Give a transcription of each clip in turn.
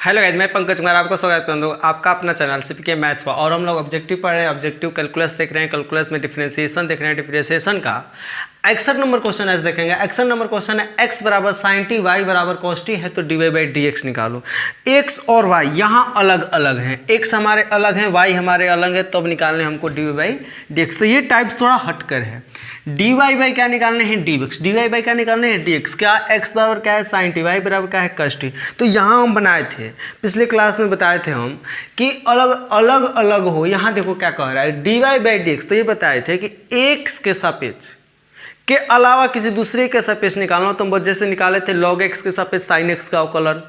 Hello guys, मैं पंकज कुमार आपका स्वागत करता हूँ आपका अपना चैनल सीपीके मैथ्स पर। और हम लोग ऑब्जेक्टिव पढ़ रहे हैं, ऑब्जेक्टिव कैलकुलस देख रहे हैं, कैलकुलस में डिफरेंशिएशन देख रहे हैं। डिफरेंशिएशन का 61 नंबर क्वेश्चन ऐसे देखेंगे। 61 नंबर क्वेश्चन है x बराबर साइन टी वाई बराबर कॉस टी है तो D Y by D x निकालो। x और y यहाँ अलग अलग हैं, x हमारे अलग हैं, y हमारे अलग है, तब तो निकालने हमको d Y by D x. तो ये टाइप्स थोड़ा हटकर है। डी वाई बाई क्या निकालने हैं, D x. D Y by क्या निकालने हैं, डी एक्स। क्या x बराबर क्या है, साइन टी, y बराबर क्या है, कॉस टी। तो यहाँ हम बनाए थे, पिछले क्लास में बताए थे हम कि अलग अलग अलग हो। यहाँ देखो क्या कह रहा है, d Y by D x. तो ये बताए थे कि x के सापेक्ष के अलावा किसी दूसरे के सापेक्ष निकालना। तो हम जैसे निकाले थे log x के सापेक्ष साइन x का अवकलन,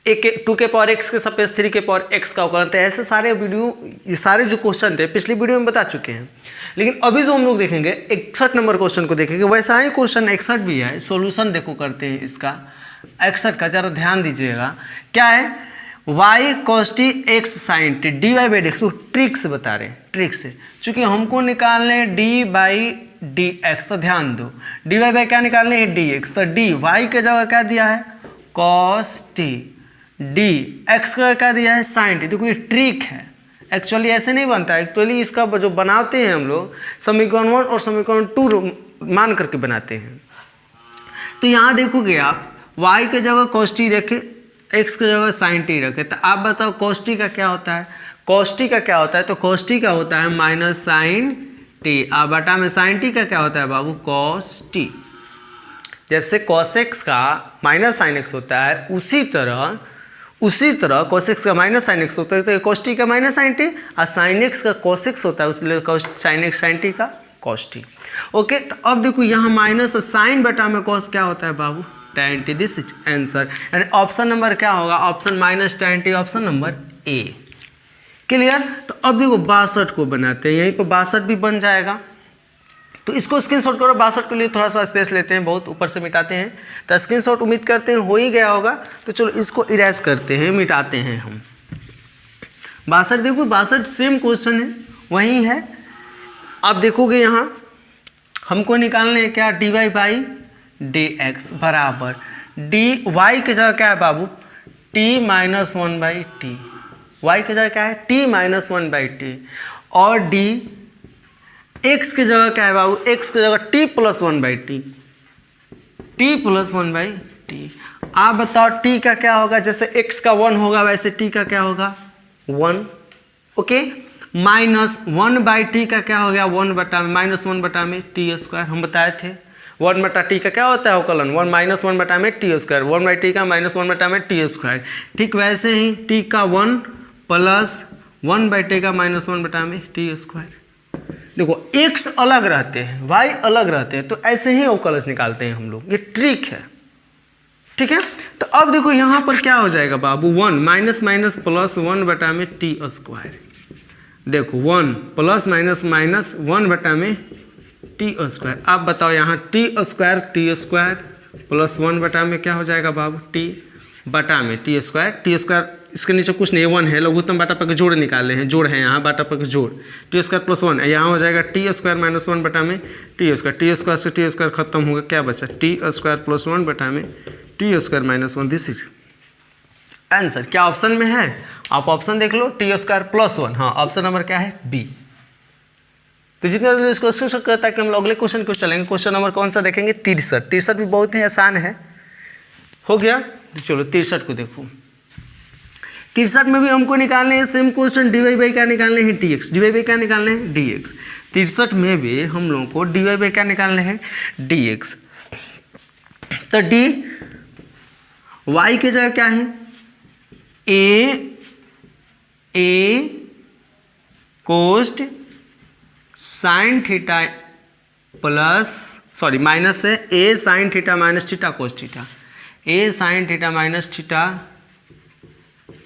2 के पावर x के सापेक्ष 3 के पावर x का अवकलन। तो ऐसे सारे वीडियो, ये सारे जो क्वेश्चन थे पिछली वीडियो में बता चुके हैं। लेकिन अभी जो हम लोग देखेंगे 61 नंबर क्वेश्चन को देखेंगे, वैसा ही क्वेश्चन 61 भी है। सॉल्यूशन देखो करते हैं इसका 61 का, जरा ध्यान दीजिएगा। क्या है, y cos t x sin t d Y by D x. Trick से बता रहे हैं, ट्रिक से, चूंकि हमको निकालने डी बाई डी एक्स। तो ध्यान दो, डी वाई बाई क्या निकालने हैं, डी एक्स। तो डी वाई के जगह क्या दिया है, cos t, डी एक्स का क्या दिया है, sin t। देखो ये ट्रिक है, एक्चुअली ऐसे नहीं बनता है। एक्चुअली इसका जो बनाते हैं हम लोग समीकरण 1 और समीकरण 2 मान करके बनाते हैं। तो यहाँ देखोगे आप y के जगह cos t रखे, x के जगह sin t रखे। तो आप बताओ cos t का क्या होता है, cos t का क्या होता है। तो cos t का होता है माइनस साइन t। आप बटा में sin t का क्या होता है बाबू, cos t। जैसे cos x का माइनस साइन x होता है, उसी तरह cos x का माइनस साइन x होता है, तो cos t का माइनस साइन t, और sin x का cos x होता है, उसलिए sin x sin t का cos t। ओके, तो अब देखो यहाँ माइनस साइन बटा में cos क्या होता है बाबू, tan t। This is answer. यानी ऑप्शन नंबर क्या होगा, option minus tan t, option number A. Clear. तो अब देखो 62 को बनाते हैं, यहीं पर 62 भी बन जाएगा। तो इसको स्क्रीनशॉट करो। 62 के लिए थोड़ा सा स्पेस लेते हैं, बहुत ऊपर से मिटाते हैं। तो स्क्रीनशॉट उम्मीद करते हैं हो ही गया होगा। तो चलो इसको इरेज करते हैं, मिटाते हैं हम। 62 देखो, 62 सेम क्वेश्चन है, वही है। आप देखोगे यहाँ हमको निकालने हैं क्या, D Y by D x बराबर डी वाई के जगह क्या है बाबू, T minus 1 by T. Y के जगह क्या है, टी माइनस 1 बाई टी। और डी एक्स के जगह क्या है बाबू, एक्स के जगह T plus 1 by T, T plus 1 by T. आप बताओ टी का क्या होगा, जैसे एक्स का 1 होगा वैसे टी का क्या होगा, 1। ओके, माइनस 1 बाई टी का क्या हो गया, 1 बटा में माइनस 1 बटा में टी स्क्वायर। हम बताए थे 1 बटा टी का क्या होता है अवकलन, 1 माइनस 1 बटा में टी स्क्वायर, 1 बाई टी का माइनस 1 बटा में टी स्क्वायर। ठीक वैसे ही टी का 1 प्लस 1 बाई टी का माइनस 1 बटा में टी स्क्वायर। देखो x अलग रहते हैं, y अलग रहते हैं, तो ऐसे ही अवकलज निकालते हैं हम लोग, ये ट्रिक है। ठीक है, तो अब देखो यहाँ पर क्या हो जाएगा बाबू, 1 माइनस माइनस प्लस 1 बटा में टी स्क्वायर। देखो 1 प्लस माइनस माइनस 1 बटा में टी स्क्वायर। आप बताओ यहाँ टी स्क्वायर प्लस 1 बटा में क्या हो जाएगा बाबू, टी बटा में टी स्क्वायर। इसके नीचे कुछ नहीं, 1 है, लघुत्तम बाटा पर के जोड़ निकाले हैं, जोड़ है यहाँ, बाटा पर के जोड़, टी स्क्वायर प्लस 1 यहाँ हो जाएगा टी स्क्वायर माइनस 1 बटा में टी स्क्वायर। टी स्क्वायर से टी स्क्वायर खत्म होगा, क्या बचा, टी स्क्वायर प्लस 1 बटा में T square minus 1। This is answer. क्या ऑप्शन में है, आप ऑप्शन देख लो, टी स्क्वायर प्लस 1। हाँ, ऑप्शन नंबर क्या है, बी। तो जितना जल्दी इसको स्क्रीनशॉट करता है कि हम लोग अगले क्वेश्चन को चलेंगे। क्वेश्चन नंबर कौन सा देखेंगे, 63 भी बहुत ही आसान है। हो गया, तो चलो 63 को देखो। 63 में भी हमको निकालने हैं same question, d Y by क्या निकालने हैं, D x. D Y by क्या निकालने हैं, डी एक्स। 63 में भी हम लोगों को डी वाई बाई क्या निकालने हैं, डी एक्स। तो डी वाई के जगह क्या है, A cos sine theta plus, sorry minus है, A sine theta minus theta cos theta, A sine theta minus theta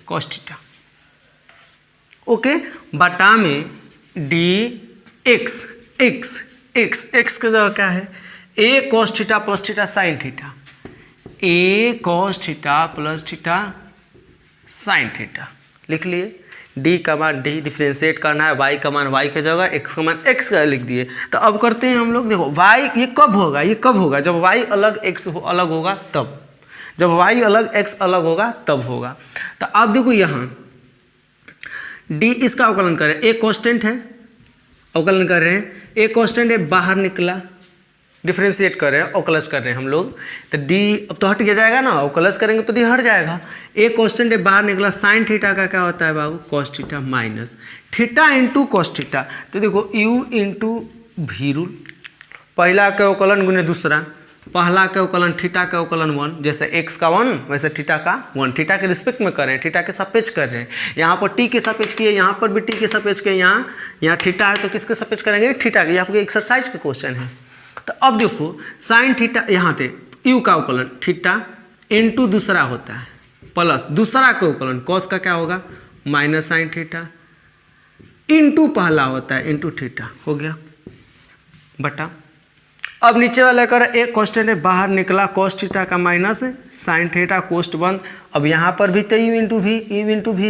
cos theta. Okay, बटा में डी एक्स एक्स के जगह क्या है, A cos theta plus theta sine theta, A cos theta plus theta sine theta. लिख लिए, D का मान डी डिफ्रेंशिएट करना है, वाई का मान वाई के जगह, एक्स का मान एक्स का लिख दिए। तो अब करते हैं हम लोग, देखो वाई ये कब होगा, जब वाई अलग एक्स अलग होगा तब, जब y अलग x अलग होगा तब होगा। तो आप देखो यहाँ डी इसका अवकलन कर रहे हैं, एक कांस्टेंट है, अवकलन कर रहे हैं, एक कांस्टेंट है बाहर निकला, डिफरेंशिएट कर रहे हैं, अवकलज कर रहे हैं हम लोग, तो डी अब तो हट गया जाएगा ना, अवकलज करेंगे तो डी हट जाएगा। एक कांस्टेंट है बाहर निकला, साइन थीटा का क्या होता है बाबू, cos theta minus theta into cos theta. तो देखो यू इंटू भी रूल, पहला के अवकलन गुने दूसरा, पहला के अवकलन थीटा के अवकलन 1, जैसे x का 1 वैसे थीटा का 1, थीटा के रिस्पेक्ट में कर रहे हैं, थीटा के सापेक्ष कर रहे हैं। यहाँ पर t के सापेक्ष किए, यहाँ पर भी t के सापेक्ष किए, यहाँ थीटा है तो किसके सापेक्ष करेंगे, थीटा के। ये आपके एक्सरसाइज का क्वेश्चन है। तो अब देखो साइन थीटा, यहाँ पे u का अवकलन थीटा इंटू दूसरा होता है प्लस दूसरा का अवकलन कॉस का क्या होगा माइनस साइन थीटा इंटू पहला होता है इंटू थीटा, हो गया बटा। अब नीचे वाला कर एक कांस्टेंट है बाहर निकला, कॉस थीटा का माइनस साइन थीटा कोस्ट बंद। अब यहाँ पर भी तो यू इंटू भी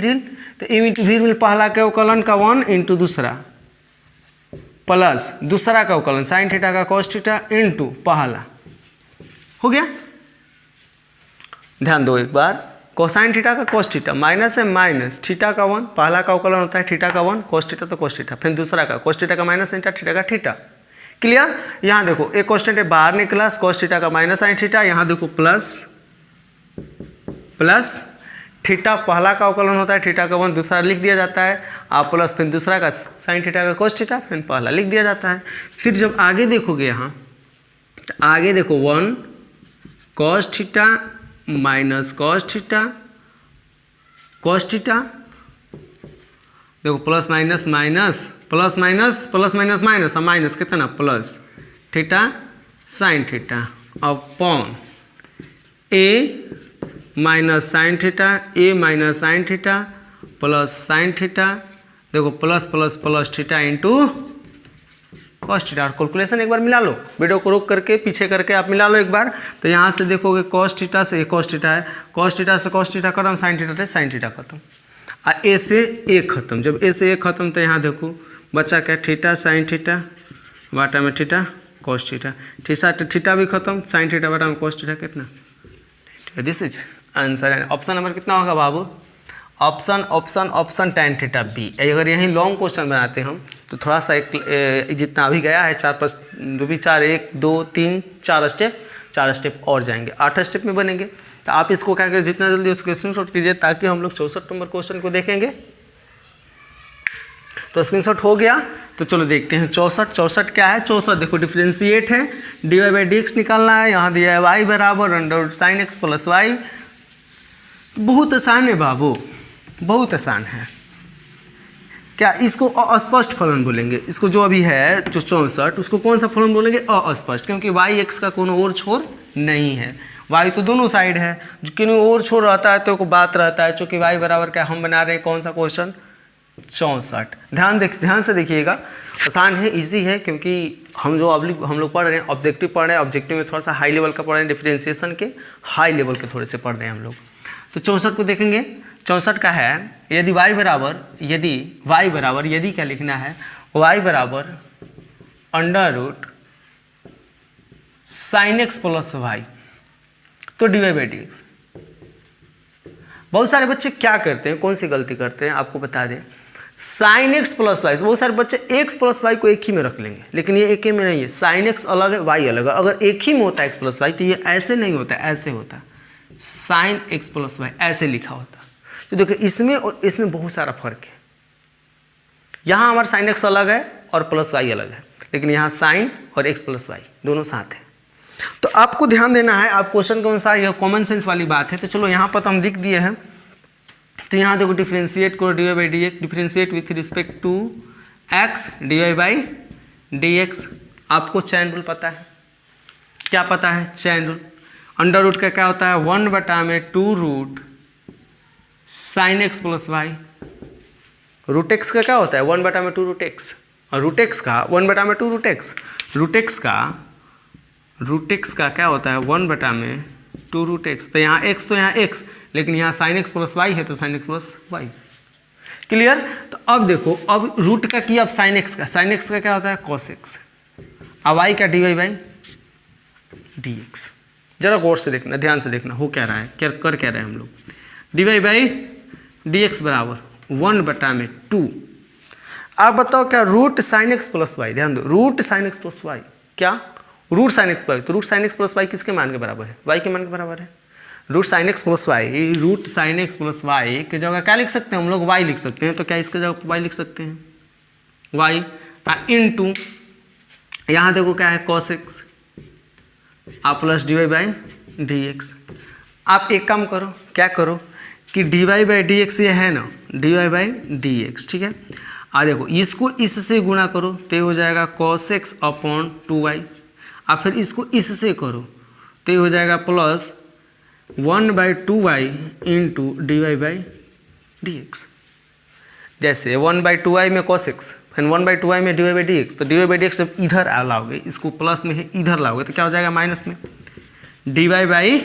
रिल, तो यू इंटू भी रिल पहला के अवकलन का 1 इंटू दूसरा प्लस दूसरा का अवकलन साइन थीटा का कॉस थीटा इंटू पहला, हो गया। ध्यान दो एक बार, कोसाइन थीटा का कॉस थीटा माइनस है माइनस थीटा का 1, पहला का अवकलन होता है थीटा का 1 कॉस थीटा तो कॉस थीटा, फिर दूसरा का कॉस थीटा का माइनस थीटा थीटा का थीटा, क्लियर। यहाँ देखो एक कांस्टेंट है बाहर निकला, कॉस थीटा का माइनस साइन थीटा, यहाँ देखो प्लस थीटा पहला का अवकलन होता है थीटा का 1, दूसरा लिख दिया जाता है, आप प्लस फिर दूसरा का साइन थीटा का कॉस थीटा, फिर पहला लिख दिया जाता है। फिर जब आगे देखोगे यहाँ तो आगे देखो 1 cos theta minus cos theta देखो plus minus minus plus minus plus minus minus, minus कितना plus theta sine theta upon A minus sine theta, A minus sine theta plus sine theta, देखो plus plus plus theta into cos theta. Calculation एक बार मिला लो, video को रोक करके पीछे करके आप मिला लो एक बार। तो यहाँ से देखोगे कॉस थीटा से कॉस थीटा है, कॉस थीटा से कॉस थीटा खत्म, साइन थीटा से साइन थीटा खत्म, ए से ए खत्म। जब ए से ए खत्म तो यहाँ देखो बचा क्या थीटा साइन थीटा बाटा में थीटा कॉस थीटा, थीटा भी खत्म, साइन थीटा बाटा में कॉस थीटा कितना, दिस इज आंसर है। ऑप्शन नंबर कितना होगा बाबू, ऑप्शन tan थीटा बी। अगर यहीं लॉन्ग क्वेश्चन बनाते हम तो थोड़ा सा एक जितना अभी गया है 4-5 जो भी 4 1 2 3 4 स्टेप और जाएंगे, 8 स्टेप में बनेंगे। तो आप इसको क्या करें जितना जल्दी उसको स्क्रीनशॉट कीजिए ताकि हम लोग 64 नंबर क्वेश्चन को देखेंगे। तो स्क्रीनशॉट हो गया, तो चलो देखते हैं 64 क्या है। 64 देखो डिफरेंशिएट है, dy बाई dx निकालना है, यहाँ दिया है y बराबर under sine x plus y. बहुत आसान है बाबू, बहुत आसान है। क्या इसको अस्पष्ट फलन बोलेंगे, इसको जो अभी है जो 64 उसको कौन सा फलन बोलेंगे, अस्पष्ट, क्योंकि y x का कोनो और छोर नहीं है, y तो दोनों साइड है, क्यों और छोर रहता है तो बात रहता है। चूँकि y बराबर क्या हम बना रहे हैं कौन सा क्वेश्चन 64। ध्यान से देखिएगा, आसान है, इजी है, क्योंकि हम लोग पढ़ रहे हैं ऑब्जेक्टिव पढ़ रहे हैं, ऑब्जेक्टिव में थोड़ा सा हाई लेवल का पढ़ रहे हैं, डिफरेंशिएशन के हाई लेवल के थोड़े से पढ़ रहे हैं हम लोग। तो 64 को देखेंगे, 64 का है यदि y बराबर यदि क्या लिखना है, y बराबर under root sine x plus y, तो dy बाई dx। बहुत सारे बच्चे क्या करते हैं, कौन सी गलती करते हैं आपको बता दें, साइन एक्स प्लस वाई, बहुत सारे बच्चे एक्स प्लस वाई को एक ही में रख लेंगे, लेकिन ये एक ही में नहीं है, साइन एक्स अलग है वाई अलग है। अगर एक ही में होता है एक्स प्लस वाई तो ये ऐसे नहीं होता, ऐसे होता साइन एक्स प्लस वाई, ऐसे लिखा होता। तो देखो इसमें और इसमें बहुत सारा फर्क है। यहाँ हमारा साइन एक्स अलग है और प्लस वाई अलग है, लेकिन यहाँ साइन और एक्स प्लस वाई दोनों साथ है। तो आपको ध्यान देना है, आप क्वेश्चन के अनुसार, यह कॉमन सेंस वाली बात है। तो चलो यहाँ पर तो हम लिख दिए हैं, तो यहाँ देखो डिफरेंशिएट करो dy by dx, differentiate with respect to x dy by dx। आपको चैन रूल पता है, क्या पता है चैन रूल, अंडर रूट का क्या होता है 1/2 root sine x plus y, root x का क्या होता है 1/2 रूट एक्स, और रूट एक्स का 1/2 रूट एक्स, रूट एक्स का क्या होता है 1/2 रूट एक्स। तो यहाँ एक्स तो यहाँ एक्स, लेकिन यहाँ साइन एक्स प्लस वाई है तो sine x plus y, clear. तो अब देखो, अब रूट का किया, अब साइन एक्स का क्या होता है कॉस एक्स, अब वाई का dy बाई dx। जरा गौर से देखना, ध्यान से देखना हो क्या रहा है, क्या कर क्या रहे हैं हम लोग, dy बाई dx बराबर 1/2। आप बताओ क्या root sine x plus y, ध्यान दो root sine x plus y, क्या रूट साइन एक्स प्लस, तो root sine x plus y किसके मान के बराबर है, वाई के मान के बराबर है। Root sine x plus y, root sine x plus y की जगह क्या लिख सकते हैं हम लोग, वाई लिख सकते हैं। तो क्या इसके जगह वाई लिख सकते हैं, वाई इंटू यहाँ देखो क्या है कॉस एक्स आप plus d Y by D x. आप एक काम करो, क्या करो कि d Y by D x ये है ना, d Y by D x, ठीक है। देखो इसको इससे गुणा करो तो हो जाएगा कॉस एक्स अपॉन 2y, और फिर इसको इससे करो तो हो जाएगा plus 1/2y into D Y by D X. जैसे 1/2y में कॉस एक्स, फिर 1/2y में D Y by D x, तो D Y by D X जब इधर लाओगे, इसको प्लस में है इधर लाओगे तो क्या हो जाएगा माइनस में, D Y by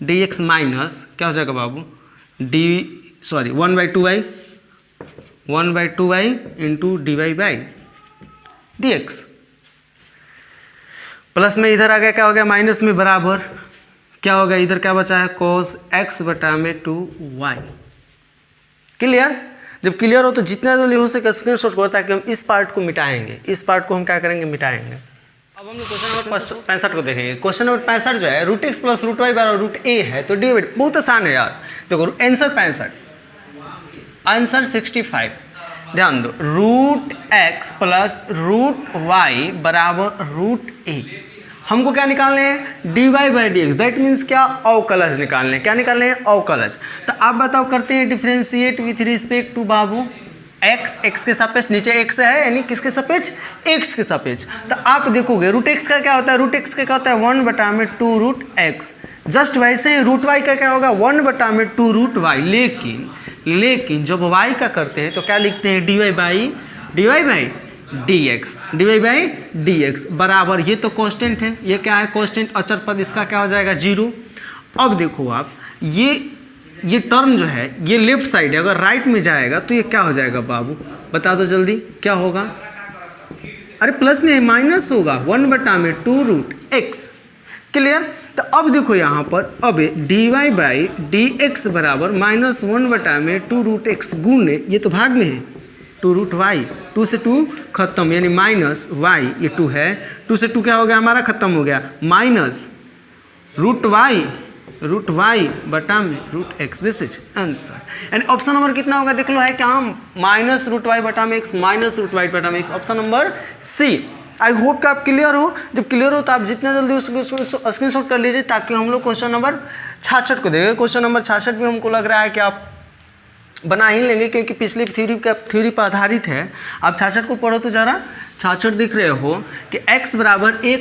D x minus क्या हो जाएगा बाबू, 1/2y into D Y by D x. Plus में इधर आ गया क्या हो गया माइनस में, बराबर क्या हो गया इधर क्या बचा है कॉस एक्स बटा में 2y। क्लियर? जब क्लियर हो तो जितना जल्दी हो सके स्क्रीनशॉट करो ताकि हम इस पार्ट को मिटाएंगे, इस पार्ट को हम क्या करेंगे मिटाएंगे। अब हम लोग क्वेश्चन नंबर 65 को देखेंगे। क्वेश्चन नंबर 65 जो है root x plus root y बराबर रूट ए है, तो डी बहुत आसान है यार। देखो आंसर 65, आंसर 65, ध्यान दो root x plus root y बराबर रूट ए। हमको क्या निकालने हैं, d Y by D x, that means क्या अवकलज निकालने हैं। क्या निकालने हैं, अवकलज। तो आप बताओ करते हैं डिफ्रेंशिएट विथ रिस्पेक्ट टू बाबू एक्स, एक्स के सापेक्ष, नीचे एक्स है यानी किसके सापेक्ष, एक्स के सापेक्ष। तो आप देखोगे रूट एक्स का क्या होता है, रूट एक्स का क्या होता है 1/2 रूट एक्स। जस्ट वैसे ही रूट वाई का क्या होगा 1/2 रूट वाई। लेकिन जब वाई का करते हैं तो क्या लिखते हैं d Y by D x, d Y by D x बराबर, ये तो कांस्टेंट है, ये क्या है कांस्टेंट अचर पद, इसका क्या हो जाएगा 0। अब देखो आप ये टर्म जो है ये लेफ्ट साइड है, अगर राइट में जाएगा तो ये क्या हो जाएगा बाबू, बता दो जल्दी क्या होगा। अरे प्लस में माइनस होगा 1/2 रूट एक्स। क्लियर? तो अब देखो यहाँ पर अब d Y by D x बराबर माइनस 1/2 रूट एक्स गुणे, ये तो भाग में है 2 रूट वाई, 2 से 2 खत्म यानी माइनस वाई, ये 2 है, 2 से 2 क्या हो गया हमारा खत्म हो गया, माइनस रूट वाई बटा में root x. This is answer. यानी ऑप्शन नंबर कितना होगा देख लो, है क्या हम माइनस रूट वाई बटा में एक्स, माइनस रूट वाई बटा में x, option number C. I hope कि आप क्लियर हो। जब क्लियर हो तो आप जितना जल्दी उसको स्क्रीनशॉट कर लीजिए ताकि हम लोग क्वेश्चन नंबर 66 को देखें। क्वेश्चन नंबर 66 भी हमको लग रहा है कि आप बना ही लेंगे क्योंकि पिछली थ्योरी पर आधारित है। आप 66 को पढ़ो तो ज़रा 66 दिख रहे हो कि x बराबर ए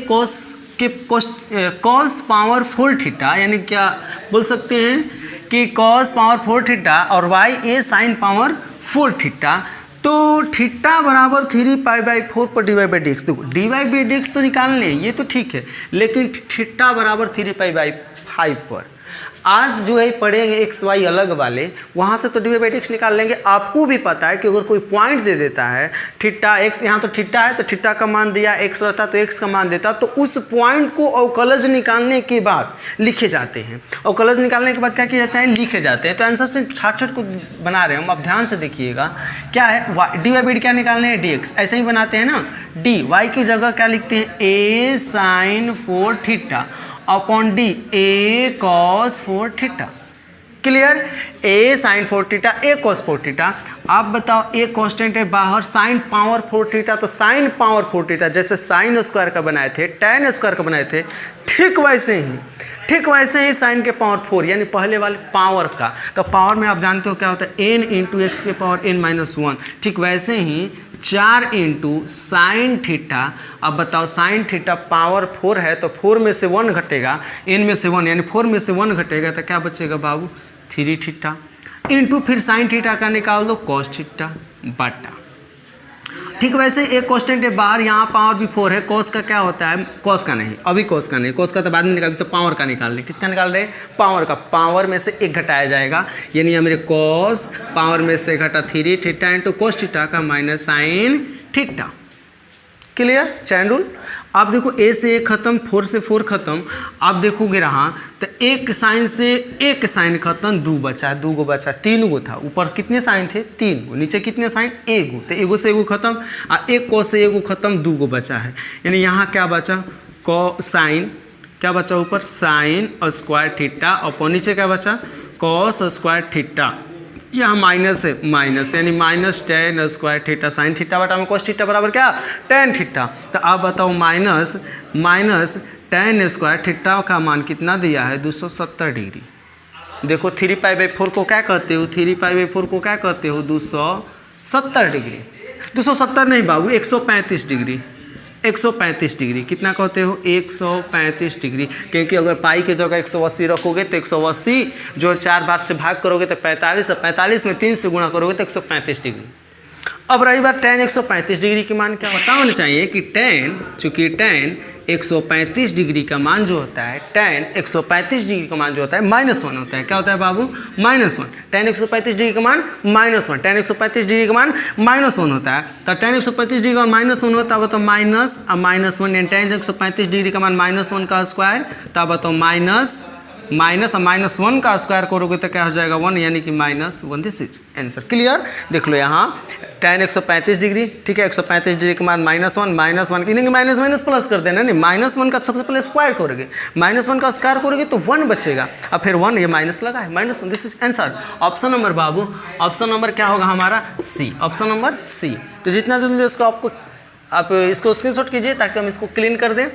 कॉस पावर 4 थीटा, यानी क्या बोल सकते हैं कि कॉस पावर 4 थीटा और y a sine power 4 theta. तो थीटा बराबर 3π/4 पर d Y by D x. देखो d Y by D x तो निकाल लें, ये तो ठीक है, लेकिन थीटा बराबर 3π/5 पर आज जो है पढ़ेंगे एक्स वाई अलग वाले, वहाँ से तो D Y by D x निकाल लेंगे। आपको भी पता है कि अगर कोई पॉइंट दे देता है थीटा एक्स, यहाँ तो थीटा है तो थीटा का मान दिया, एक्स रहता तो एक्स का मान देता, तो उस पॉइंट को अवकलज निकालने के बाद लिखे जाते हैं। अवकलज निकालने के बाद क्या किया जाता है, लिखे जाते हैं। तो आंसर से 66 को बना रहे हैं हम, आप ध्यान से देखिएगा क्या है, डी वाई बाई डी क्या निकालने हैं, डी एक्स। ऐसे ही बनाते हैं ना, डी वाई की जगह क्या लिखते हैं a sine 4 theta upon d a cos 4 theta. Clear? A sine 4 theta a cos 4 theta. आप बताओ ए कांस्टेंट है बाहर, साइन पावर 4 थीटा, तो साइन पावर 4 थीटा जैसे साइन स्क्वायर का बनाए थे, टैन स्क्वायर का बनाए थे, ठीक वैसे ही साइन के पावर 4 यानी पहले वाले पावर का। तो पावर में आप जानते हो क्या होता है, n इंटू एक्स के पावर n-1। ठीक वैसे ही 4 इंटू साइन थीटा। अब बताओ साइन थीटा पावर 4 है तो 4 में से 1 घटेगा, n में से 1 यानी 4 में से 1 घटेगा तो क्या बचेगा बाबू 3 थीटा इंटू फिर साइन थीटा का निकाल दो कॉस थीटा बटा। ठीक वैसे एक कांस्टेंट है बाहर, यहाँ पावर भी 4 है, कॉस का क्या होता है, कॉस का नहीं, अभी कॉस का नहीं, कॉस का तो बाद में निकाल, तो पावर का निकाल रहे। किसका निकाल रहे, पावर का। पावर में से 1 घटाया जाएगा यानी हमारे कॉस पावर में से घटा 3 थीटा इंटू कॉस थीटा का minus sine theta. Clear, chain rule. आप देखो ए से ए खत्म, 4 से 4 खत्म, आप देखोगे रहा तो एक साइन से एक साइन खत्म, 2 बचा, 2 गो बचा, 3 गो था, ऊपर कितने साइन थे 3 गो, नीचे कितने साइन 1 गो, तो एगो से एगो खत्म, और एक को से एगो खत्म, 2 गो बचा है, यानी यहाँ क्या बचा कोसाइन, क्या बचा ऊपर साइन स्क्वायर थीटा, और नीचे क्या बचा कॉस स्क्वायर थीटा, यहाँ माइनस है, माइनस यानी minus ten square theta sine theta बटा में कोस थीटा बराबर क्या टेन थीटा। तो आप बताओ माइनस टेन स्क्वायर थीटा का मान कितना दिया है 270 डिग्री। देखो 3π/4 को क्या कहते हो, 3π/4 को क्या कहते हो 270 डिग्री, 270 नहीं बाबू 135 डिग्री, 135 डिग्री कितना कहते हो 135 डिग्री, क्योंकि अगर पाई के जगह 180 रखोगे तो 180 जो 4 बार से भाग करोगे तो 45, 45 में 3 से गुणा करोगे तो 135 डिग्री। अब रही बात tan 135 डिग्री के मान क्या बताना चाहिए कि चूँकि tan 135 डिग्री का मान जो होता है, tan 135 डिग्री का मान जो होता है -1 होता है, क्या होता है बाबू -1, tan 135 डिग्री का मान -1, tan 135 डिग्री का मान -1 होता है। तो tan 135 डिग्री का मान -1 होता है, बताओ -1 यानी tan 135 डिग्री का मान -1 का स्क्वायर, तो बताओ -1 का स्क्वायर करोगे तो क्या हो जाएगा 1, यानी कि -1, दिस इज आंसर। क्लियर, देख लो यहाँ tan 135 डिग्री, ठीक है 135 डिग्री के बाद -1 कि माइनस प्लस कर देना, नहीं -1 का सबसे पहले स्क्वायर करोगे, -1 का स्क्वायर करोगे तो 1 बचेगा, अब फिर 1 ये माइनस लगा है -1, this is answer. Option number Babu, option number क्या होगा हमारा सी, ऑप्शन नंबर सी। तो जितना जल्दी इसको आप इसको स्क्रीनशॉट कीजिए ताकि हम इसको क्लीन कर दें।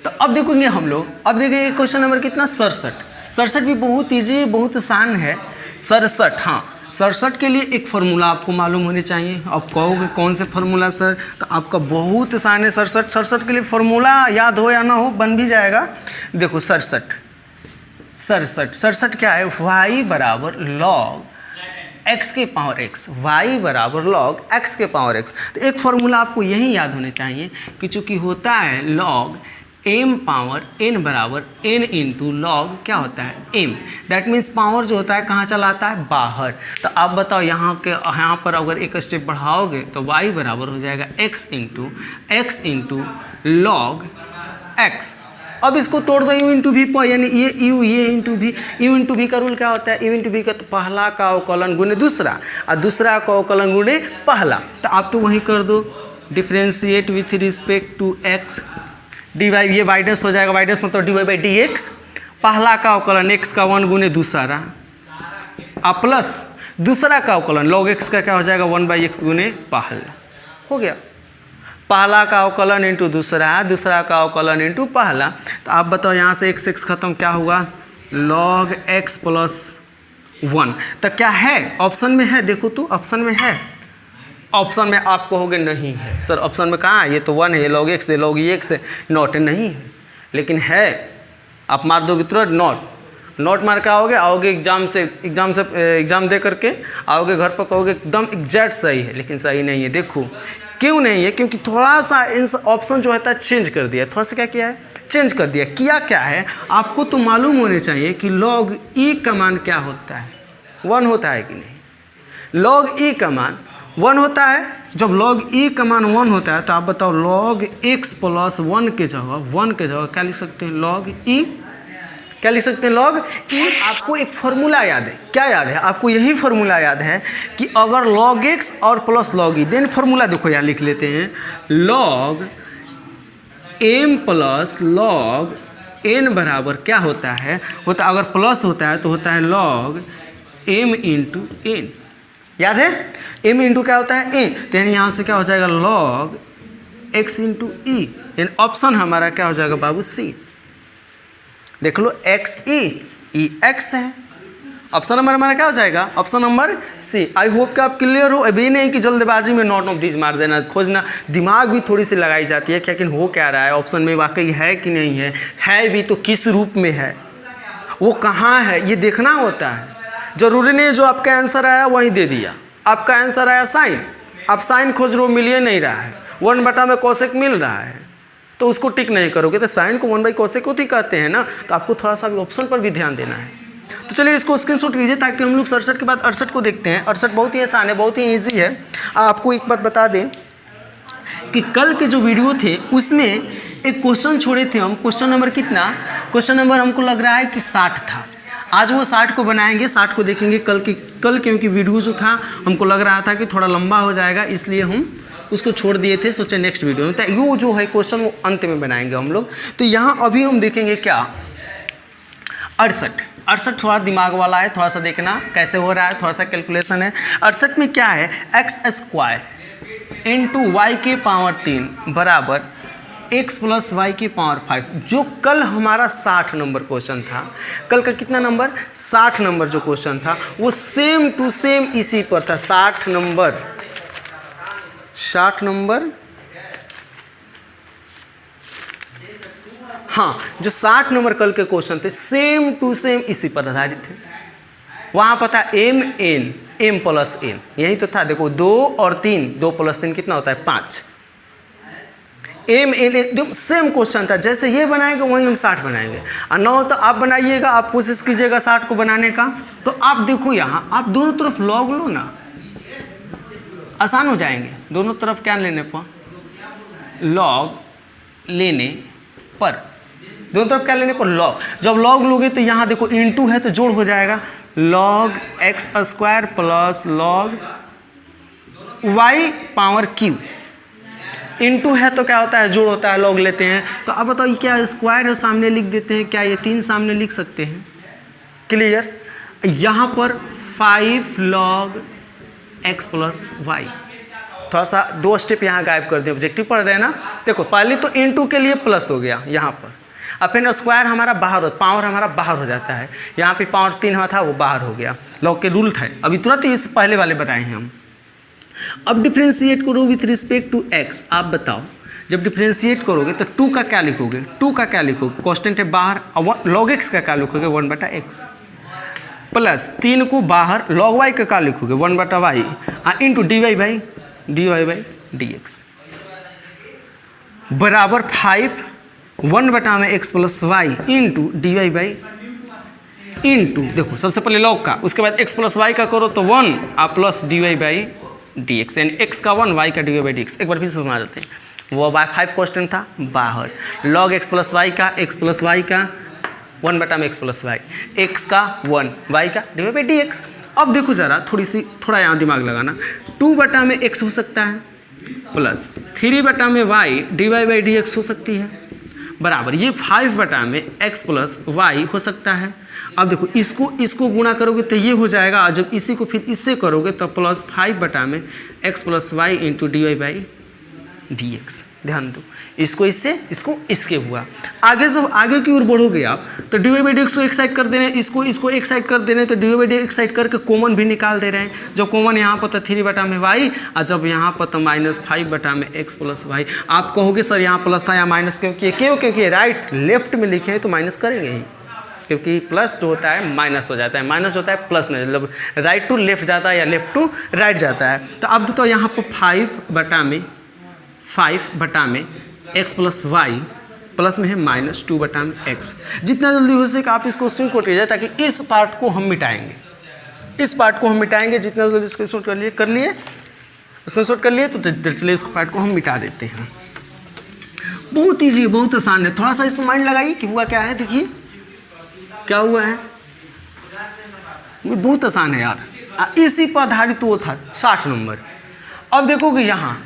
तो अब देखोगे हम लोग, अब देखिए क्वेश्चन नंबर कितना 67 भी बहुत ईजी, बहुत आसान है। 67, हाँ 67 के लिए एक फार्मूला आपको मालूम होनी चाहिए। आप कहोगे कौन से फार्मूला सर, तो आपका बहुत आसान है 67 के लिए फार्मूला याद हो या ना हो बन भी जाएगा। देखो 67 क्या है, y बराबर log x के पावर x, y बराबर log x के पावर x। तो एक फार्मूला आपको यही याद होने चाहिए कि चूँकि होता है log m पावर n बराबर n इंटू लॉग क्या होता है m, दैट मीन्स पावर जो होता है कहाँ चला आता है बाहर। तो आप बताओ यहाँ पर अगर एक स्टेप बढ़ाओगे तो y बराबर हो जाएगा x इंटू लॉग x। अब इसको तोड़ दो u इंटू वी पर, यानी ये इंटू वी का रूल क्या होता है, u इंटू वी का तो पहला का अवकलन गुणे दूसरा और दूसरा का अवकलन गुणे पहला। तो आप तो वहीं कर दो differentiate with respect to x d y, ये वाइडस हो जाएगा, वाइडस मतलब d Y by D x, पहला का अवकलन x का 1 गुने दूसरा प्लस दूसरा का अवकलन log x का क्या हो जाएगा 1/x गुने पहला, हो गया। पहला का अवकलन इंटू दूसरा का अवकलन इंटू पहला। तो आप बताओ यहाँ से x खत्म, क्या हुआ log x प्लस 1। तो क्या है ऑप्शन में है, देखो तो ऑप्शन में है, ऑप्शन में आप कहोगे नहीं है सर, ऑप्शन में कहाँ है, ये तो 1 है, लॉग एक्स है, लॉग एक्स है, नॉट है, नहीं है, लेकिन है। आप मार दोगे तुरंत नॉट मार के आओगे एग्जाम दे करके आओगे घर पर, कहोगे एकदम एग्जैक्ट सही है, लेकिन सही नहीं है। देखो क्यों नहीं है, क्योंकि थोड़ा सा इन ऑप्शन जो होता है चेंज कर दिया, थोड़ा सा क्या किया है चेंज कर दिया। किया क्या है आपको तो मालूम होने चाहिए कि log e का मान क्या होता है, 1 होता है कि नहीं। log e का मान 1 होता है, जब log e का मान 1 होता है तो आप बताओ log x प्लस 1 के जगह क्या लिख सकते हैं log e, क्या लिख सकते हैं log e। आपको एक फार्मूला याद है, क्या याद है आपको, यही फार्मूला याद है कि अगर log x और plus log e, then formula देखो यहाँ लिख लेते हैं log m plus log n बराबर क्या होता है, अगर प्लस होता है तो होता है log m इंटू n, याद है m इंटू क्या होता है a, तो यानी यहाँ से क्या हो जाएगा log x इंटू e, यानी ऑप्शन हमारा क्या हो जाएगा बाबू सी। देख लो x e x है, ऑप्शन नंबर हमारा क्या हो जाएगा option number C. I hope कि आप क्लियर हो, अभी नहीं कि जल्दबाजी में नॉट ऑफ दीज मार देना, खोजना, दिमाग भी थोड़ी सी लगाई जाती है, लेकिन हो क्या रहा है ऑप्शन में वाकई है कि नहीं है भी तो किस रूप में है, वो कहाँ है ये देखना होता है। जरूरी नहीं जो आपका आंसर आया वही दे दिया, आपका आंसर आया साइन, आप साइन खोज रहे हो मिल ही नहीं रहा है, 1 में कोसेक मिल रहा है तो उसको टिक नहीं करोगे, तो साइन को 1/कोसेक को ही कहते हैं ना, तो आपको थोड़ा सा भी ऑप्शन पर भी ध्यान देना है। तो चलिए इसको स्क्रीनशॉट कीजिए ताकि हम लोग 67 के बाद 68 को देखते हैं। 68 बहुत ही आसान है, बहुत ही ईजी है। आपको एक बात बता दें क्योंकि कल के जो वीडियो थे उसमें एक क्वेश्चन छोड़े थे हम, क्वेश्चन नंबर कितना, क्वेश्चन नंबर हमको लग रहा है कि 60 था। आज वो 60 को बनाएंगे, 60 को देखेंगे। कल क्योंकि वीडियो जो था हमको लग रहा था कि थोड़ा लंबा हो जाएगा, इसलिए हम उसको छोड़ दिए थे, सोचे नेक्स्ट वीडियो में। तो यो जो है क्वेश्चन वो अंत में बनाएंगे हम लोग। तो यहाँ अभी हम देखेंगे क्या, 68 थोड़ा दिमाग वाला है, थोड़ा सा देखना कैसे हो रहा है, थोड़ा सा कैलकुलेशन है। 68 में क्या है, x² इंटू वाई के पावर 3 बराबर x प्लस वाई की पावर 5। जो कल हमारा 60 नंबर क्वेश्चन था, कल का कितना नंबर, 60 नंबर जो क्वेश्चन था वो सेम टू सेम इसी पर था। 60 नंबर हाँ, जो 60 नंबर कल के क्वेश्चन थे सेम टू सेम इसी पर आधारित थे। वहाँ पर था m प्लस n, यही तो था। देखो 2 और 3, 2 प्लस 3 कितना होता है, 5। m n एकदम सेम क्वेश्चन था, जैसे ये बनाएंगे वही हम 60 बनाएंगे। और 9 तो आप बनाइएगा, आप कोशिश कीजिएगा 60 को बनाने का। तो आप देखो यहाँ आप दोनों तरफ लॉग लो ना, आसान हो जाएंगे। दोनों तरफ क्या लेने पर, लॉग लेने पर, दोनों तरफ क्या लेने पर, लॉग। जब लॉग लोगे तो यहाँ देखो इनटू है तो जोड़ हो जाएगा, log x² plus log y power q। Into है तो क्या होता है, जोड़ होता है, लॉग लेते हैं। तो अब बताओ क्या स्क्वायर है सामने लिख देते हैं, क्या ये 3 सामने लिख सकते हैं, क्लियर। यहाँ पर 5 लॉग x प्लस वाई, थोड़ा सा 2 स्टेप यहाँ गायब कर दें, ऑब्जेक्टिव पढ़ रहे हैं ना। देखो पहले तो इनटू के लिए प्लस हो गया यहाँ पर, अब फिर स्क्वायर हमारा बाहर हो, पावर हमारा बाहर हो जाता है। यहाँ पे पावर 3 हुआ था वो बाहर हो गया, लॉग के रूल था। अभी तुरंत इस पहले वाले बताए हैं हम। अब डिफ्रेंशिएट करो विथ रिस्पेक्ट टू x। आप बताओ जब डिफ्रेंशिएट करोगे तो 2 का क्या लिखोगे, 2 का क्या लिखोगे, कांस्टेंट है बाहर। लॉग x का क्या लिखोगे, 1/x प्लस 3 को बाहर, लॉग y का क्या लिखोगे, 1/y इंटू dy/dx बराबर 5 1/x plus y into dy into, देखो सबसे पहले लॉग का, उसके बाद x प्लस वाई का करो तो 1 और प्लस dy/dx, यानी x का 1 y का dy/dx। एक बार फिर से समझा देते हैं, वो 5 क्वेश्चन था बाहर, लॉग x प्लस वाई का, x प्लस वाई का 1/x प्लस वाई, x का 1 y का dy/dx। अब देखो जरा थोड़ा यहाँ दिमाग लगाना, 2/x हो सकता है प्लस 3/y dy/dx हो सकती है, बराबर ये 5/x प्लस वाई हो सकता है। अब देखो इसको गुणा करोगे तो ये हो जाएगा, और जब इसी को फिर इससे करोगे तो plus 5/x plus y into dy/dx। ध्यान दो, इसको इससे, इसको इसके हुआ। आगे जब आगे की ओर बढ़ोगे आप तो dy/dx को एक साइड कर दे रहे हैं, इसको एक साइड कर दे रहे हैं, तो dy/dx एक साइड करके कॉमन भी निकाल दे रहे हैं। जब कॉमन यहाँ पर तो 3/y, और जब यहाँ पर तो -5/x प्लस वाई। आप कहोगे सर यहाँ प्लस था या माइनस क्यों किए, क्योंकि राइट लेफ्ट में लिखे हैं तो माइनस करेंगे ही, क्योंकि प्लस जो होता है माइनस हो जाता है, माइनस होता है प्लस में, मतलब राइट टू लेफ्ट जाता है या लेफ्ट टू राइट जाता है। तो अब तो यहाँ पर 5/में x प्लस वाई प्लस में है -2/x। जितना जल्दी हो सके आप इसको स्क्रीनशॉट कीजिए, ताकि इस पार्ट को हम मिटाएंगे। जितना जल्दी स्क्रीनशॉट कर लिए स्क्रीनशॉट कर लिए, तो चलिए इस पार्ट को हम मिटा देते हैं। बहुत ईजी, बहुत आसान है। थोड़ा सा इस पर माइंड लगाइए कि हुआ क्या है, देखिए क्या हुआ है, बहुत आसान है यार। इसी पर आधारित वो था 60 नंबर। अब देखोगे यहाँ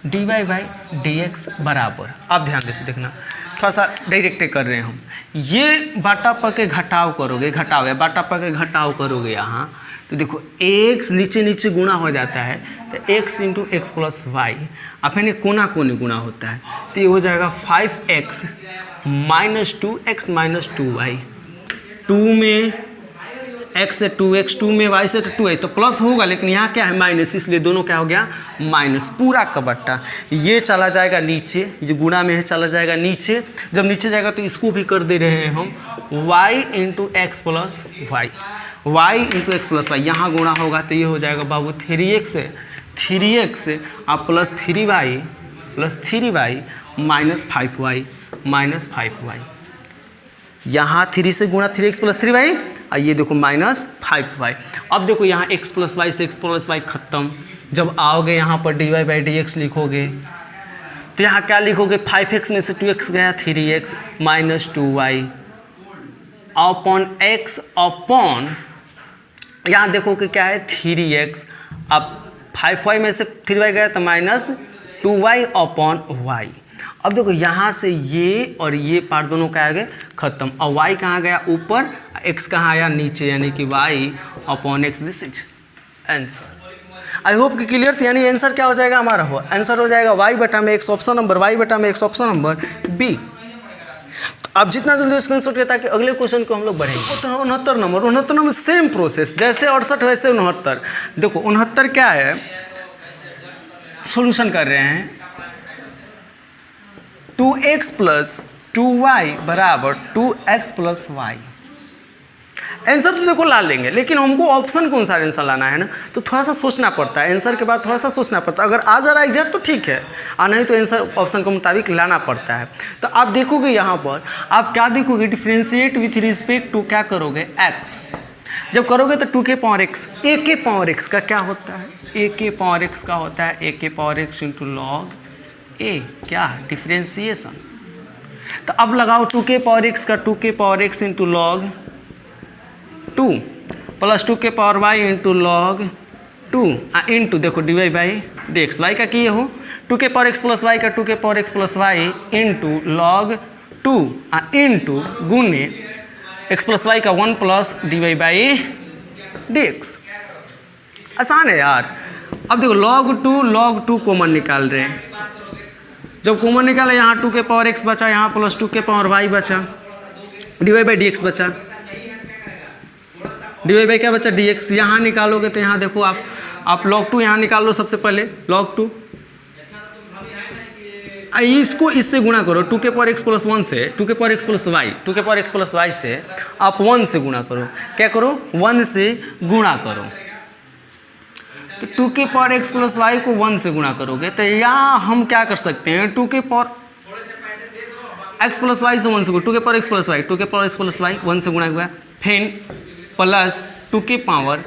dy/dx बराबर, आप ध्यान से देखना, थोड़ा सा डायरेक्ट कर रहे हैं हम। ये बाटा पर के घटाव करोगे, बाटा पर के घटाव करोगे यहाँ, तो देखो x नीचे गुणा हो जाता है, तो x into x plus y, और फिर कोना कोने गुणा होता है, तो ये हो जाएगा 5x minus 2x minus 2y। 2 में x से 2x, 2 में y से तो 2y, तो प्लस होगा, लेकिन यहाँ क्या है माइनस, इसलिए दोनों क्या हो गया माइनस। पूरा का बट्टा ये चला जाएगा नीचे, ये गुणा में है चला जाएगा नीचे। जब नीचे जाएगा तो इसको भी कर दे रहे हैं हम y into x plus y, यहाँ गुणा होगा तो ये हो जाएगा बाबू 3x और प्लस 3y माइनस 5y। यहाँ 3 से गुणा 3x प्लस 3y और ये देखो -5y। अब देखो यहाँ x प्लस वाई से x प्लस वाई खत्म। जब आओगे यहाँ पर dy/dx लिखोगे तो यहाँ क्या लिखोगे, 5x में से 2x गया 3x -2y upon x upon यहाँ देखो कि क्या है 3x। अब 5y में से 3y गया तो -2y अपॉन y। अब देखो यहाँ से ये और ये पार्ट दोनों क्या आ गए खत्म। और y कहाँ गया ऊपर, x कहाँ आया नीचे, यानी कि y upon x। This is answer. I hope कि क्लियर थी। यानी आंसर क्या हो जाएगा हमारा, आंसर हो जाएगा y बटा में x ऑप्शन नंबर, y बटा में x ऑप्शन नंबर बी। तो अब जितना जल्दी स्क्रीनशॉट किया ताकि अगले क्वेश्चन को हम लोग बढ़ेंगे। 69 नंबर सेम प्रोसेस जैसे 68 वैसे 69। देखो 69 क्या है, सॉल्यूशन कर रहे हैं 2x प्लस 2y बराबर 2x प्लस वाई। आंसर तो देखो ला लेंगे, लेकिन हमको ऑप्शन कौन सा आंसर लाना है ना, तो थोड़ा सा सोचना पड़ता है। आंसर के बाद थोड़ा सा सोचना पड़ता है। अगर आ जा रहा है एग्जैक्ट तो ठीक है, और नहीं तो आंसर ऑप्शन के मुताबिक लाना पड़ता है। तो आप देखोगे यहाँ पर आप क्या देखोगे, डिफ्रेंशिएट विथ रिस्पेक्ट टू क्या करोगे x। जब करोगे तो 2 के पावर x, a के पावर x का क्या होता है, a के पावर x का होता है a के power x into log a। क्या है डिफ्रेंशिएशन। तो अब लगाओ 2 के पावर x का 2 के power x into log 2 plus 2 के power y into log 2 into देखो dy/dx। y का किए हो 2 के पावर x प्लस y का 2 के power x plus y into log 2 into गुने x प्लस y का 1 प्लस dy/dx। आसान है यार। अब देखो log 2 कॉमन निकाल रहे हैं। जब कॉमन निकाले यहाँ 2 के पावर x बचा, यहाँ प्लस 2 के पावर y बचा, dy/dx बचा, dy क्या बचा dx। यहाँ निकालोगे तो यहाँ देखो आप log 2 यहाँ निकाल लो सबसे पहले log 2। इसको इससे गुणा करो 2 के पावर x प्लस 1 से, 2 के पावर x प्लस y, 2 के पावर x प्लस y से आप 1 से गुणा करो। क्या करो 1 से गुणा करो। तो 2 के पावर x प्लस वाई को 1 से गुणा करोगे तो यहाँ हम क्या कर सकते हैं, 2 के पावर x प्लस वाई से 1 से 2 के पावर x प्लस वाई, 2 के पावर x प्लस वाई 1 से गुणा हुआ, फिर प्लस 2 के power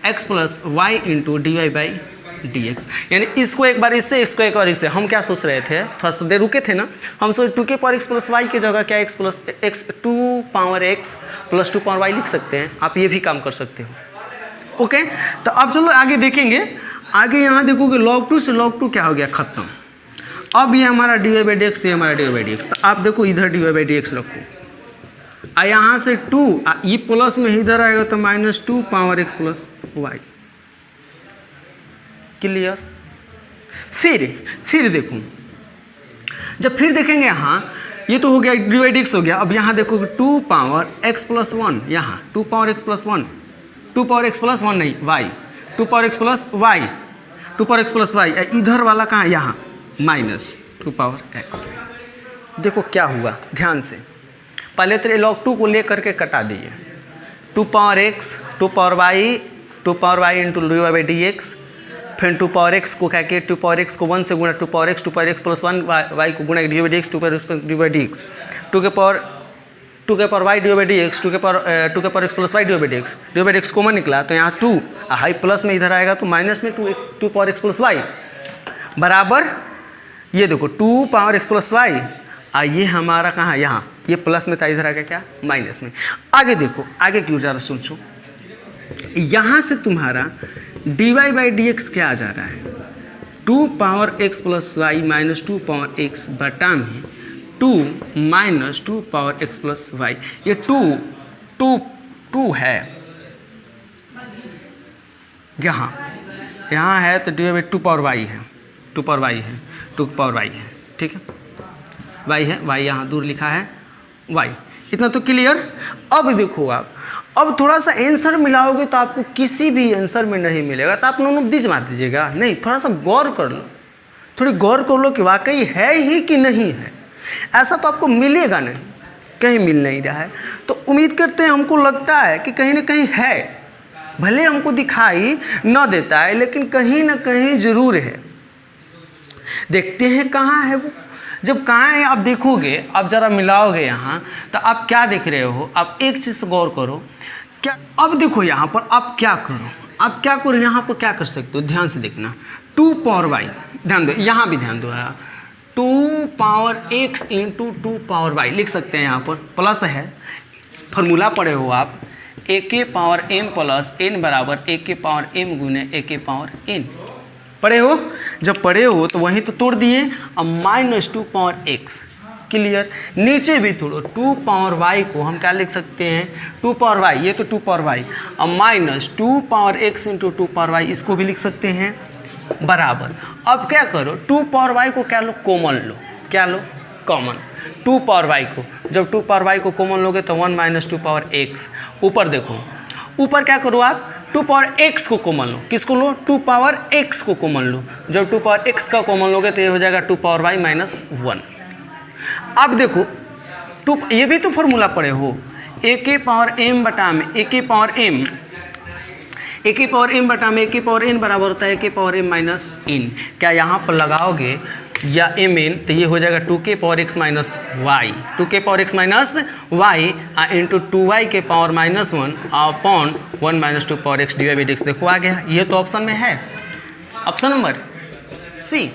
x plus y into dy/dx। यानी इसको एक बार इससे, इसको एक बार इससे। हम क्या सोच रहे थे, थोड़ा सा देर रुके थे ना, हम सोच 2 के पावर x प्लस वाई की जगह क्या x plus x 2 power x plus 2 power y लिख सकते हैं। आप ये भी काम कर सकते हो। ओके तो अब चलो आगे देखेंगे। आगे यहाँ देखोगे log 2 से log 2 क्या हो गया खत्म। अब ये हमारा dy/dx, ये हमारा dy/dx। तो आप देखो इधर dy/dx रखो, यहाँ से 2 ये प्लस में इधर आएगा तो -2 power x plus y. Clear. फिर देखो, जब फिर देखेंगे यहाँ ये तो हो गया dy/dx हो गया। अब यहाँ देखोगे 2 पावर x प्लस 1, यहाँ 2 power x plus 1, 2 power x plus 1 नहीं y, 2 power x plus y, 2 power x plus y। इधर वाला कहाँ, यहाँ -2 पावर x। देखो क्या हुआ, ध्यान से पहले तो log 2 को ले करके कटा दिए, 2 power x 2 power y into dy/dx। फिर 2 पावर x को क्या किया, 2 पावर x को 1 से गुणा, 2 पावर x प्लस 1 y को गुणा dy/dx, 2 पावर x dy/dx, 2 के पावर y dy/dx, 2 के power x plus y dy/dx common निकला तो यहाँ 2 हाई प्लस में इधर आएगा तो माइनस में 2 पावर x प्लस y बराबर ये देखो 2 पावर x प्लस y। ये हमारा कहाँ, यहाँ ये प्लस में था, इधर आ गया क्या माइनस में। आगे देखो, आगे क्यों जा रहा सोचो, यहाँ से तुम्हारा dy/dx क्या आ जा रहा है, 2 power x plus y minus 2 power x बटा में 2 minus 2 power x plus y. ये 2 है यहाँ है तो dy/2 पावर y है, 2 पावर y है, 2 पावर y है, ठीक है y है, y यहाँ दूर लिखा है y। इतना तो क्लियर। अब देखो आप, अब थोड़ा सा आंसर मिलाओगे तो आपको किसी भी आंसर में नहीं मिलेगा तो आप नोट दीज मार दीजिएगा। नहीं, थोड़ा सा गौर कर लो, थोड़ी गौर कर लो कि वाकई है ही कि नहीं है। ऐसा तो आपको मिलेगा नहीं, कहीं मिल नहीं रहा है। तो उम्मीद करते हैं, हमको लगता है कि कहीं ना कहीं है, भले हमको दिखाई न देता है लेकिन कहीं ना कहीं ज़रूर है। देखते हैं कहाँ है वो। जब कहाँ है आप देखोगे, आप ज़रा मिलाओगे यहाँ तो आप क्या देख रहे हो, आप एक चीज़ गौर करो क्या अब देखो यहाँ पर आप क्या करो, आप क्या करो यहाँ पर क्या कर सकते हो, ध्यान से देखना 2 पावर वाई, ध्यान दो यहाँ भी ध्यान दो यार, 2 power x into 2 power y लिख सकते हैं, यहाँ पर प्लस है, फॉर्मूला पढ़े हो आप, a के पावर m प्लस n बराबर a के पावर m गुने a के पावर n पढ़े हो। जब पढ़े हो तो वहीं तो तोड़ दिए, अब -2 पावर x, क्लियर। नीचे भी तोड़ो, 2 पावर y को हम क्या लिख सकते हैं, 2 पावर y, ये तो 2 पावर y, अब -2 power x into 2 power y, इसको भी लिख सकते हैं बराबर। अब क्या करो, 2 पावर y को क्या लो, कॉमन लो, क्या लो, कॉमन, 2 पावर y को, जब 2 पावर y को कॉमन लोगे तो 1 - 2 पावर x, ऊपर देखो, ऊपर क्या करो आप, 2 पावर x को कॉमन लो, किसको लो, 2 पावर x को कॉमन लो, जब 2 पावर x का कॉमन लोगे तो ये हो जाएगा 2 पावर y माइनस 1। अब देखो 2, ये भी तो फॉर्मूला पढ़े हो, a के पावर m बटा में a के पावर m, a के पावर m बटा में a के पावर n बराबर होता है a के पावर m माइनस n। क्या यहाँ पर लगाओगे या mn तो ये हो जाएगा 2 के पावर x माइनस वाई, 2 के power x minus y into 2y के power minus 1 upon 1 - 2 power x divide by x। देखो आ गया, ये तो ऑप्शन में है, ऑप्शन नंबर सी,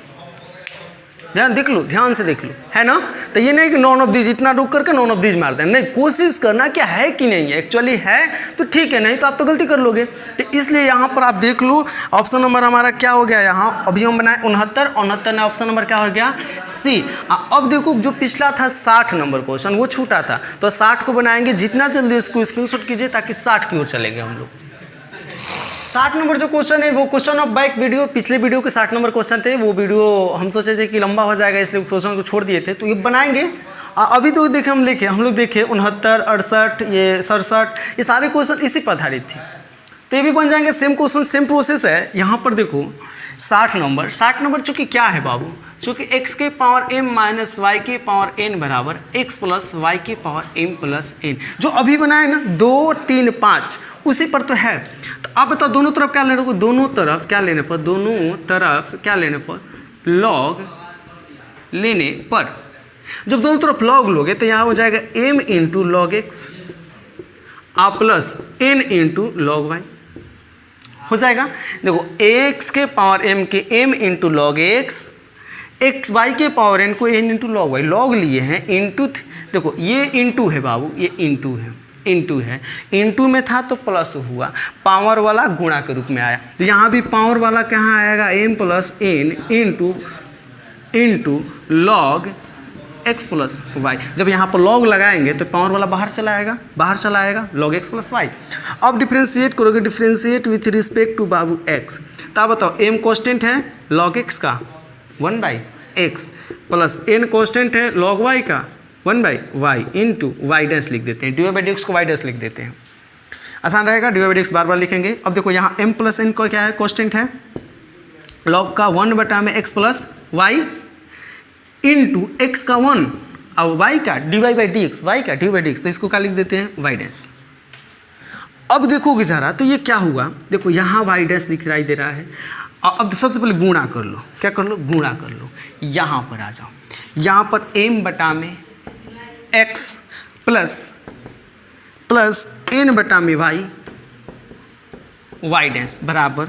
ध्यान देख लो, ध्यान से देख लो, है ना। तो ये नहीं कि नॉन ऑफ दीज, इतना रुक करके नॉन ऑफ दीज मारते हैं, नहीं, कोशिश करना क्या है कि नहीं है, एक्चुअली है तो ठीक है, नहीं तो आप तो गलती कर लोगे। तो इसलिए यहाँ पर आप देख लो, ऑप्शन नंबर हमारा क्या हो गया, यहाँ अभी हम बनाए 69, 69 में ऑप्शन नंबर क्या हो गया, सी। अब देखो जो पिछला था 60 नंबर क्वेश्चन, वो छूटा था, तो 60 को बनाएंगे, जितना जल्दी इसको स्क्रीनशॉट कीजिए ताकि 60 की ओर चलेंगे हम लोग। 60 नंबर जो क्वेश्चन है वो क्वेश्चन ऑफ बैक वीडियो, पिछले वीडियो के 60 नंबर क्वेश्चन थे, वो वीडियो हम सोचे थे कि लंबा हो जाएगा इसलिए क्वेश्चन को छोड़ दिए थे, तो ये बनाएंगे। अभी तो देखे हम लोग देखे 69, 68, ये 67, ये सारे क्वेश्चन इसी पर आधारित थे, तो ये भी बन जाएंगे, सेम क्वेश्चन सेम प्रोसेस है। यहाँ पर देखो 60 नंबर चूँकि क्या है बाबू, चूँकि x के पावर m माइनस वाई के पावर n बराबर x प्लस वाई के पावर m प्लस n, जो अभी बनाए ना 2, 3, 5 उसी पर तो है। तो आप बताओ दोनों तरफ क्या लेने को, दोनों तरफ क्या लेने पर, दोनों तरफ क्या लेने पर, लॉग लेने पर। जब दोनों तरफ लॉग लोगे तो यहाँ हो जाएगा m इंटू लॉग एक्स आ plus n into log y हो जाएगा। देखो x के पावर m के m into log x, x y के पावर n को n into log y, log लिए हैं इंटू, देखो ये इंटू है बाबू, ये इंटू है, इंटू है, इंटू में था तो प्लस हुआ, पावर वाला गुणा के रूप में आया, तो यहाँ भी पावर वाला कहाँ आएगा, m plus n into log x plus y. जब यहाँ पर लॉग लगाएंगे तो पावर वाला बाहर चला आएगा, लॉग x प्लस वाई। अब डिफ्रेंशिएट करोगे, डिफ्रेंशिएट विथ रिस्पेक्ट टू बाबू x, तो बताओ m कॉन्स्टेंट है लॉग x का 1/x प्लस n कॉन्स्टेंट है लॉग y का 1/y इंटू वाई डैश लिख देते हैं, डी बाई डी एक्स को वाई डैश लिख देते हैं, आसान रहेगा, डी बाई डी एक्स बार बार लिखेंगे। अब देखो यहाँ m प्लस n को क्या है, कॉन्स्टेंट है लॉग का 1/x plus y into x का 1 और वाई का d Y by D x, y का डी बाई डी एक्स, तो इसको क्या लिख देते हैं वाई डैश। अब देखोगे जरा तो ये क्या हुआ, देखो यहाँ वाई डैश दिखाई दे रहा है। अब सबसे पहले गुणा कर लो, क्या कर लो, गुणा कर लो, यहाँ पर आ जाओ, यहाँ पर m बटा में x प्लस n बटा में वाई डैश बराबर,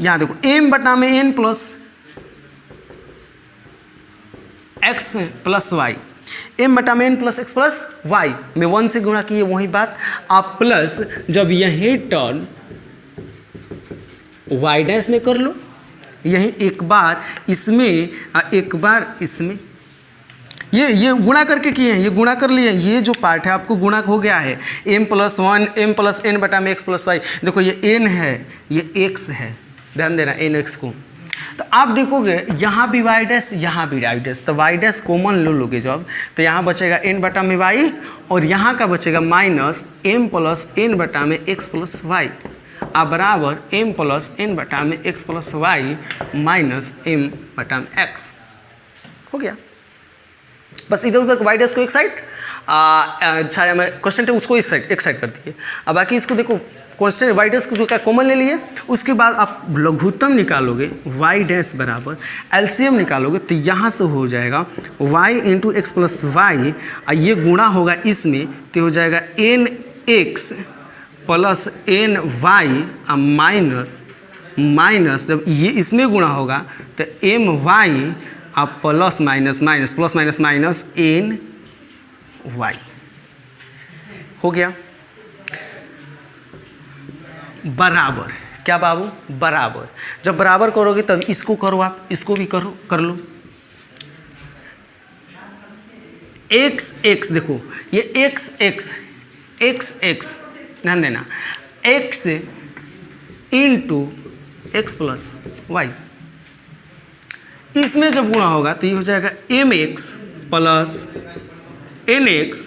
यहाँ देखो m बटा में n plus x plus y, m बटा में n plus x plus y में 1 से गुणा किए वही बात, आप प्लस जब यही टर्म वाई डैश में कर लो, यही एक बार इसमें एक बार इसमें, ये गुणा करके किए हैं, ये गुणा कर लिए, ये जो पार्ट है आपको गुणा हो गया है, m plus 1 m plus n बटा में x प्लस वाई। देखो ये n है, ये x है, ध्यान देना n x को। तो आप देखोगे यहाँ भी वाई डैश, यहाँ भी वाई डैश, तो वाई डैश कॉमन लोगे जब, तो यहाँ बचेगा n बटा में y और यहाँ का बचेगा माइनस m प्लस n बटा में x प्लस वाई आ बराबर m प्लस n बटा में x plus y minus m बटा में x हो गया। बस इधर उधर वाई डैश को एक साइड, अच्छा मैं क्वेश्चन है उसको एक साइड कर दिए। अब बाकी इसको देखो क्वेश्चन वाई डैश को जो क्या कॉमन ले लिए, उसके बाद आप लघुत्तम निकालोगे वाई डैश बराबर एलसीएम निकालोगे, तो यहाँ से हो जाएगा y into x plus y, ये गुणा होगा इसमें, तो हो जाएगा n x plus n y minus minus जब ये इसमें गुणा होगा तो एम वाई अब plus minus minus plus minus minus n y हो गया। बराबर क्या बाबू, बराबर। जब बराबर करोगे तब इसको करो, आप इसको भी करो, कर लो। एक्स एक्स देखो ये एक्स एक्स एक्स एक्स ध्यान देना, x into x plus y, इसमें जब गुणा होगा तो ये हो जाएगा m x plus n x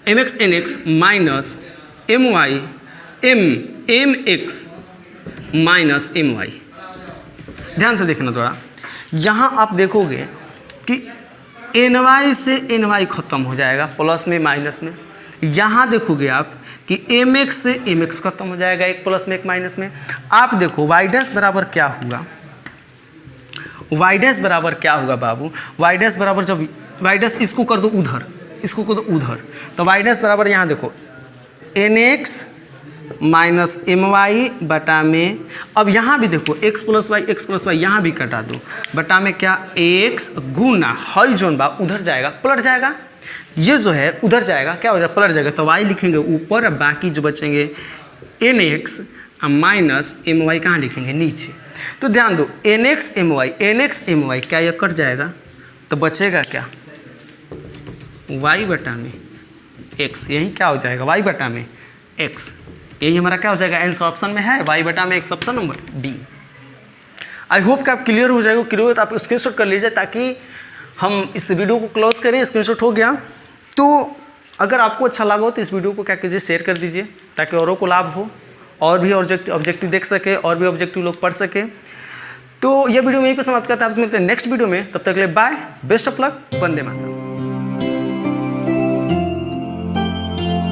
m x n x minus m y m x minus m y. ध्यान से देखना थोड़ा, यहाँ आप देखोगे कि एन वाई से एन वाई खत्म हो जाएगा प्लस में माइनस में। यहाँ देखोगे आप कि एम एक्स से एम एक्स खत्म हो जाएगा, एक प्लस में एक माइनस में। आप देखो वाई डैश बराबर क्या होगा, वाई डैश बराबर क्या होगा बाबू, वाई डैश बराबर जब वाई डैश इसको कर दो उधर, इसको कर दो उधर, तो वाई डैश बराबर यहाँ देखो n x minus m y बटा में, अब यहाँ भी देखो एक्स प्लस वाई यहाँ भी कटा दो, बटा में क्या एक्स गुना हल जोन बा उधर जाएगा पलट जाएगा, ये जो है उधर जाएगा क्या हो जाएगा पलट जाएगा, तो वाई लिखेंगे ऊपर और बाकी जो बचेंगे n x minus m y कहाँ लिखेंगे नीचे। तो ध्यान दो एन एक्स एम वाई क्या ये कट जाएगा, तो बचेगा क्या वाई बटा में एक्स, यही क्या हो जाएगा वाई बटा में एक्स, यही हमारा क्या हो जाएगा आंसर ऑप्शन में है वाई बटा में एक्स, ऑप्शन नंबर डी। आई होप कि आप क्लियर हो जाएगा, क्लियर हो तो आप स्क्रीनशॉट कर लीजिए ताकि हम इस वीडियो को क्लोज करें। स्क्रीनशॉट हो गया तो अगर आपको अच्छा लगा हो तो इस वीडियो को क्या कीजिए शेयर कर दीजिए ताकि औरों को लाभ हो और भी ऑब्जेक्टिव देख सके और भी ऑब्जेक्टिव लोग पढ़ सके। तो ये वीडियो में यहीं पर समाप्त करते हैं, आपसे मिलते हैं नेक्स्ट वीडियो में, तब तक के लिए बाय, बेस्ट ऑफ लक, वंदे मातरम।